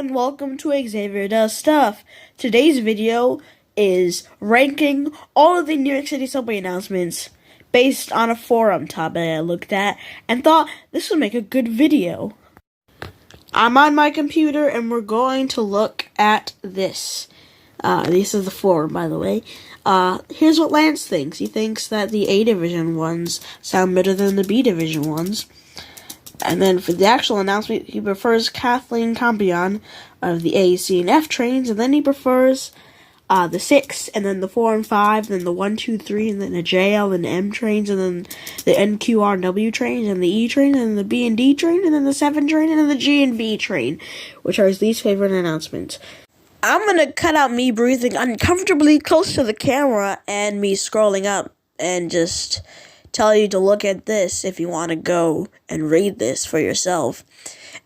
everyone, welcome to Xavier Does Stuff. Today's video is ranking all of the New York City subway announcements based on a forum topic I looked at and thought this would make a good video. I'm on my computer and we're going to look at this. This is the forum, by the way. Here's what Lance thinks. He thinks that the A Division ones sound better than the B Division ones. And then for the actual announcement, he prefers Kathleen Campion of the A, C, and F trains, and then he prefers the 6, and then the 4 and 5, then the 1, 2, 3, and then the JL and M trains, and then the NQRW trains, and the E train, and the B and D train, and then the 7 train, and then the G and V train, which are his least favorite announcements. I'm gonna cut out me breathing uncomfortably close to the camera and me scrolling up and just tell you to look at this if you want to go and read this for yourself.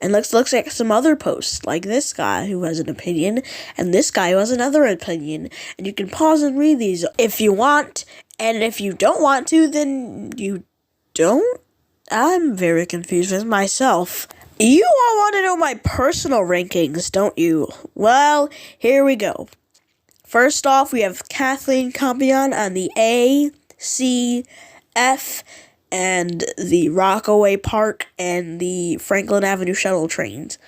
And let's look at some other posts, like this guy who has an opinion, and this guy who has another opinion. And you can pause and read these if you want, and if you don't want to, then you don't? I'm very confused with myself. You all want to know my personal rankings, don't you? Well, here we go. First off, we have Kathleen Campion on the A, C, F, and the Rockaway Park and the Franklin Avenue shuttle trains.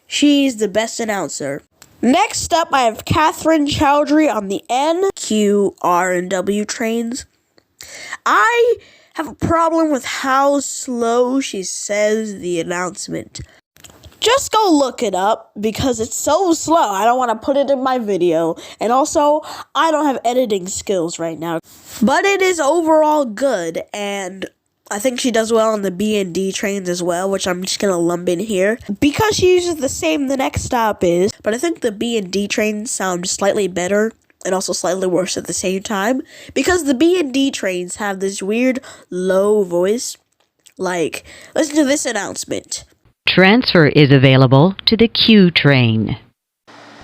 She's the best announcer. Next up, I have Catherine Chowdhury on the N, Q, R, and W trains. I have a problem with how slow she says the announcement. Just go look it up because it's so slow. I don't want to put it in my video. And also, I don't have editing skills right now. But it is overall good. And I think she does well on the B and D trains as well, which I'm just going to lump in here. Because she uses the same the next stop is. But I think the B and D trains sound slightly better and also slightly worse at the same time. Because the B and D trains have this weird low voice. Like, listen to this announcement. Transfer is available to the Q train.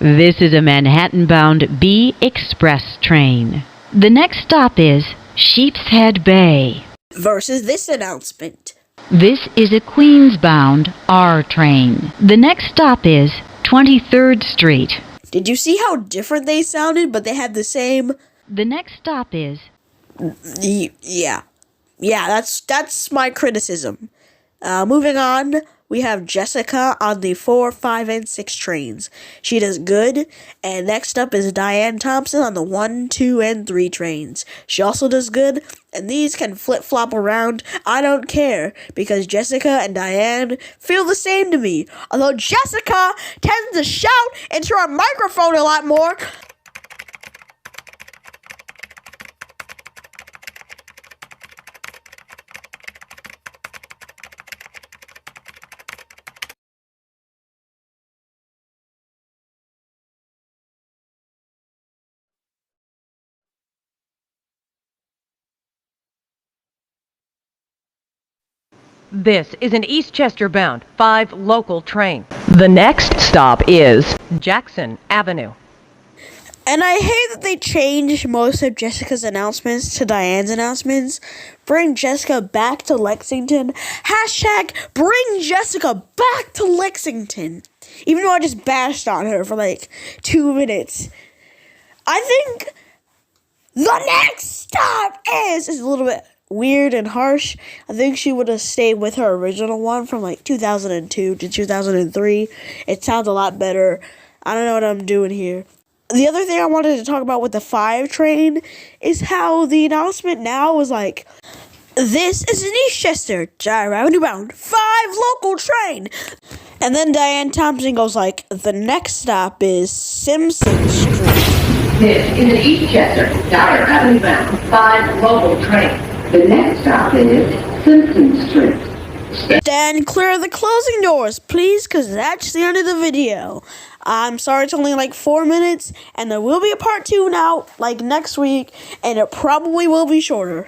This is a Manhattan-bound B Express train. The next stop is Sheepshead Bay. Versus this announcement. This is a Queens-bound R train. The next stop is 23rd Street. Did you see how different they sounded, but they had the same? The next stop is... Yeah, that's my criticism. Moving on. We have Jessica on the 4, 5, and 6 trains. She does good. And next up is Diane Thompson on the 1, 2, and 3 trains. She also does good. And these can flip-flop around. I don't care. Because Jessica and Diane feel the same to me. Although Jessica tends to shout into her microphone a lot more. This is an Eastchester-bound 5 local train. The next stop is Jackson Avenue. And I hate that they changed most of Jessica's announcements to Diane's announcements. Bring Jessica back to Lexington. Hashtag bring Jessica back to Lexington. Even though I just bashed on her for like 2 minutes. I think the next stop is a little bit weird and harsh. I think she would have stayed with her original one from like 2002 to 2003. It sounds a lot better. I don't know what I'm doing here. The other thing I wanted to talk about with the 5 train is how the announcement now was like, this is an Eastchester Gyro Avenue bound 5 local train. And then Diane Thompson goes like, the next stop is Simpson Street. This is an Eastchester Gyro Avenue bound 5 local train. The next stop is Simpson Street. Then clear the closing doors, please, because that's the end of the video. I'm sorry it's only like 4 minutes, and there will be a part 2 now, like next week, and it probably will be shorter.